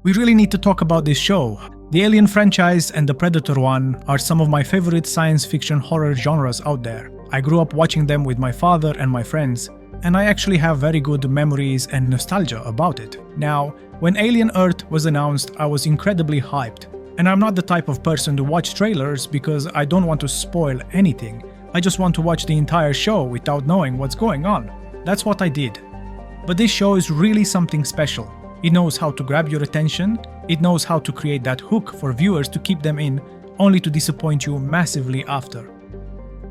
We really need to talk about this show. The Alien franchise and the Predator one are some of my favorite science fiction horror genres out there. I grew up watching them with my father and my friends, and I actually have very good memories and nostalgia about it. Now, when Alien Earth was announced, I was incredibly hyped. And I'm not the type of person to watch trailers because I don't want to spoil anything. I just want to watch the entire show without knowing what's going on. That's what I did. But this show is really something special. It knows how to grab your attention, it knows how to create that hook for viewers to keep them in, only to disappoint you massively after.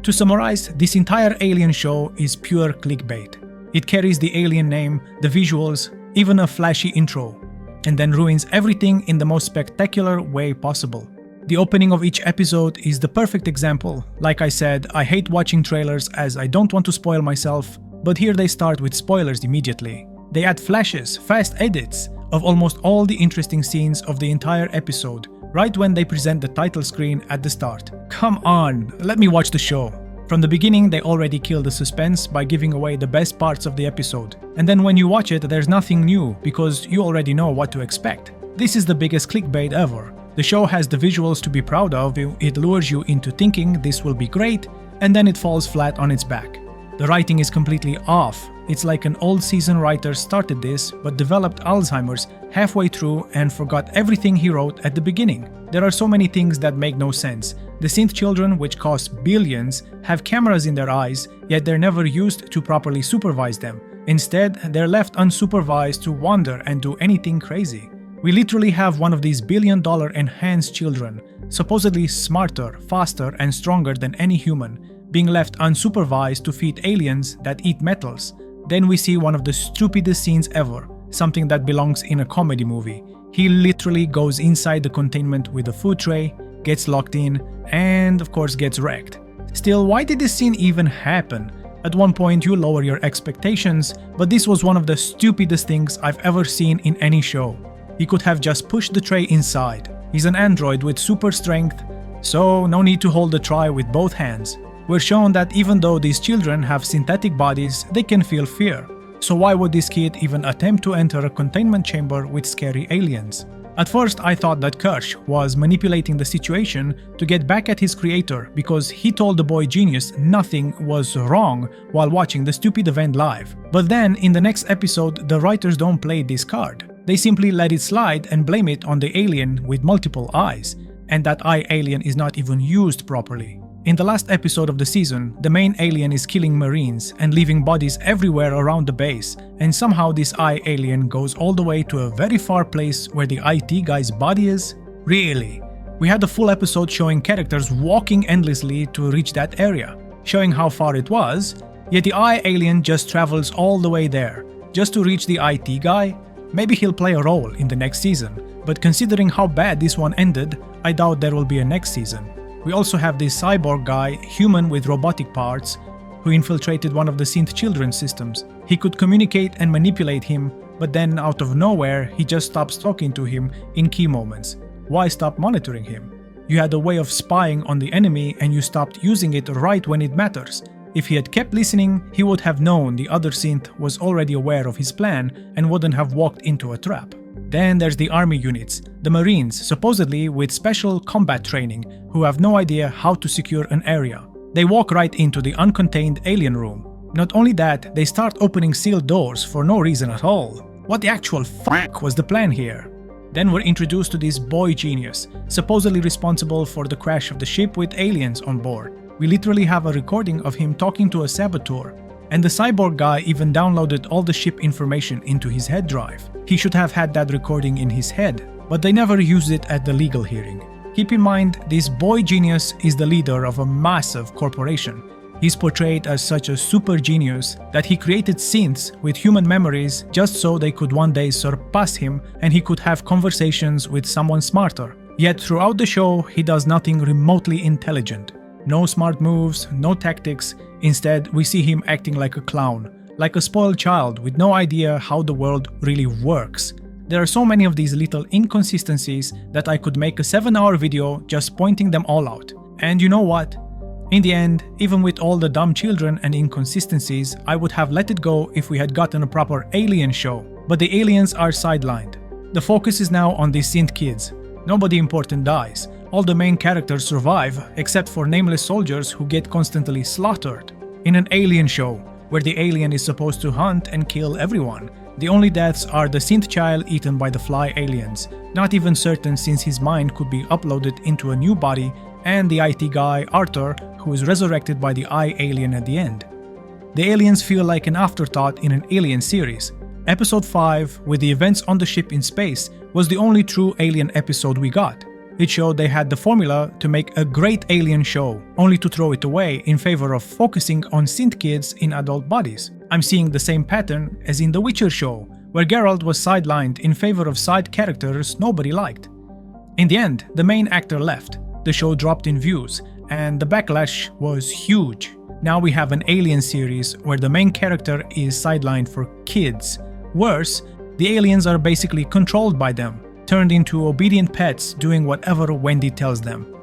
To summarize, this entire Alien show is pure clickbait. It carries the Alien name, the visuals, even a flashy intro, and then ruins everything in the most spectacular way possible. The opening of each episode is the perfect example. Like I said, I hate watching trailers as I don't want to spoil myself, but here they start with spoilers immediately. They add flashes, fast edits of almost all the interesting scenes of the entire episode, right when they present the title screen at the start. Come on, let me watch the show. From the beginning, they already kill the suspense by giving away the best parts of the episode. And then when you watch it, there's nothing new because you already know what to expect. This is the biggest clickbait ever. The show has the visuals to be proud of, it lures you into thinking this will be great, and then it falls flat on its back. The writing is completely off. It's like an old seasoned writer started this but developed Alzheimer's halfway through and forgot everything he wrote at the beginning. There are so many things that make no sense. The synth children, which cost billions, have cameras in their eyes, yet they're never used to properly supervise them. Instead, they're left unsupervised to wander and do anything crazy. We literally have one of these billion-dollar enhanced children, supposedly smarter, faster, and stronger than any human, being left unsupervised to feed aliens that eat metals. Then we see one of the stupidest scenes ever, something that belongs in a comedy movie. He literally goes inside the containment with a food tray, gets locked in, and of course gets wrecked. Still, why did this scene even happen? At one point you lower your expectations, but this was one of the stupidest things I've ever seen in any show. He could have just pushed the tray inside. He's an android with super strength, so no need to hold the tray with both hands. We're shown that even though these children have synthetic bodies, they can feel fear. So why would this kid even attempt to enter a containment chamber with scary aliens? At first I thought that Kirsch was manipulating the situation to get back at his creator because he told the boy genius nothing was wrong while watching the stupid event live. But then in the next episode the writers don't play this card. They simply let it slide and blame it on the alien with multiple eyes, and that eye alien is not even used properly. In the last episode of the season, the main alien is killing Marines and leaving bodies everywhere around the base, and somehow this eye alien goes all the way to a very far place where the IT guy's body is? Really? We had a full episode showing characters walking endlessly to reach that area, showing how far it was, yet the eye alien just travels all the way there, just to reach the IT guy? Maybe he'll play a role in the next season, but considering how bad this one ended, I doubt there will be a next season. We also have this cyborg guy, human with robotic parts, who infiltrated one of the synth children's systems. He could communicate and manipulate him, but then out of nowhere, he just stops talking to him in key moments. Why stop monitoring him? You had a way of spying on the enemy and you stopped using it right when it matters. If he had kept listening, he would have known the other synth was already aware of his plan and wouldn't have walked into a trap. Then there's the army units, the Marines, supposedly with special combat training, who have no idea how to secure an area. They walk right into the uncontained alien room. Not only that, they start opening sealed doors for no reason at all. What the actual fuck was the plan here? Then we're introduced to this boy genius, supposedly responsible for the crash of the ship with aliens on board. We literally have a recording of him talking to a saboteur. And the cyborg guy even downloaded all the ship information into his head drive. He should have had that recording in his head, but they never used it at the legal hearing. Keep in mind, this boy genius is the leader of a massive corporation. He's portrayed as such a super genius that he created synths with human memories just so they could one day surpass him and he could have conversations with someone smarter. Yet throughout the show, he does nothing remotely intelligent. No smart moves, no tactics. Instead, we see him acting like a clown, like a spoiled child with no idea how the world really works. There are so many of these little inconsistencies that I could make a 7-hour video just pointing them all out. And you know what? In the end, even with all the dumb children and inconsistencies, I would have let it go if we had gotten a proper alien show. But the aliens are sidelined. The focus is now on these synth kids. Nobody important dies. All the main characters survive, except for nameless soldiers who get constantly slaughtered. In an alien show, where the alien is supposed to hunt and kill everyone, the only deaths are the synth child eaten by the fly aliens, not even certain since his mind could be uploaded into a new body, and the IT guy, Arthur, who is resurrected by the eye alien at the end. The aliens feel like an afterthought in an Alien series. Episode 5, with the events on the ship in space, was the only true Alien episode we got. It showed they had the formula to make a great Alien show, only to throw it away in favor of focusing on synth kids in adult bodies. I'm seeing the same pattern as in The Witcher show, where Geralt was sidelined in favor of side characters nobody liked. In the end, the main actor left, the show dropped in views, and the backlash was huge. Now we have an Alien series where the main character is sidelined for kids. Worse, the aliens are basically controlled by them, turned into obedient pets doing whatever Wendy tells them.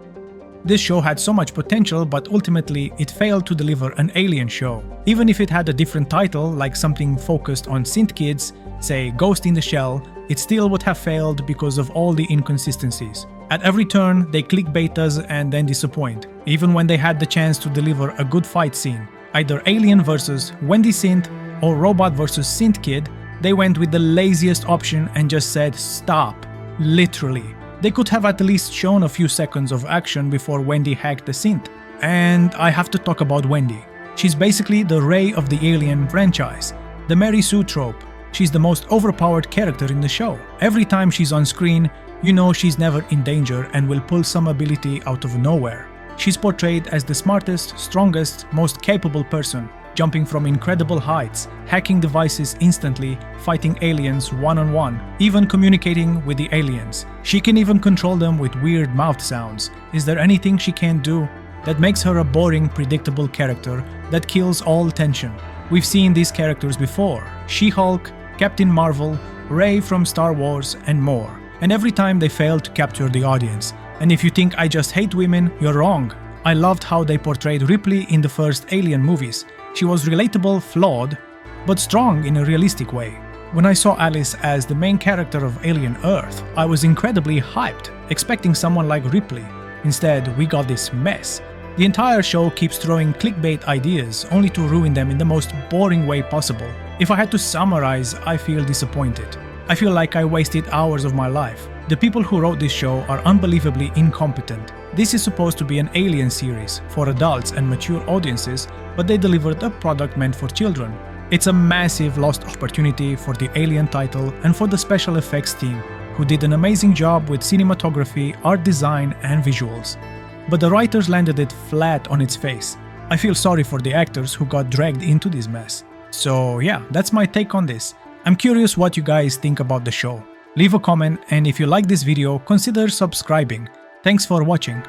This show had so much potential, but ultimately it failed to deliver an Alien show. Even if it had a different title, like something focused on synth kids, say Ghost in the Shell, it still would have failed because of all the inconsistencies. At every turn, they clickbait us and then disappoint, even when they had the chance to deliver a good fight scene. Either Alien versus Wendy Synth or Robot versus Synth Kid, they went with the laziest option and just said stop. Literally. They could have at least shown a few seconds of action before Wendy hacked the synth. And I have to talk about Wendy. She's basically the Rey of the Alien franchise, the Mary Sue trope. She's the most overpowered character in the show. Every time she's on screen, you know she's never in danger and will pull some ability out of nowhere. She's portrayed as the smartest, strongest, most capable person, jumping from incredible heights, hacking devices instantly, fighting aliens one-on-one, even communicating with the aliens. She can even control them with weird mouth sounds. Is there anything she can't do? That makes her a boring, predictable character that kills all tension. We've seen these characters before: She-Hulk, Captain Marvel, Rey from Star Wars, and more. And every time they fail to capture the audience. And if you think I just hate women, you're wrong. I loved how they portrayed Ripley in the first Alien movies. She was relatable, flawed, but strong in a realistic way. When I saw Alice as the main character of Alien Earth, I was incredibly hyped, expecting someone like Ripley. Instead, we got this mess. The entire show keeps throwing clickbait ideas, only to ruin them in the most boring way possible. If I had to summarize, I feel disappointed. I feel like I wasted hours of my life. The people who wrote this show are unbelievably incompetent. This is supposed to be an Alien series for adults and mature audiences, but they delivered a product meant for children. It's a massive lost opportunity for the Alien title and for the special effects team, who did an amazing job with cinematography, art design, and visuals. But the writers landed it flat on its face. I feel sorry for the actors who got dragged into this mess. So yeah, that's my take on this. I'm curious what you guys think about the show. Leave a comment, and if you like this video, consider subscribing. Thanks for watching.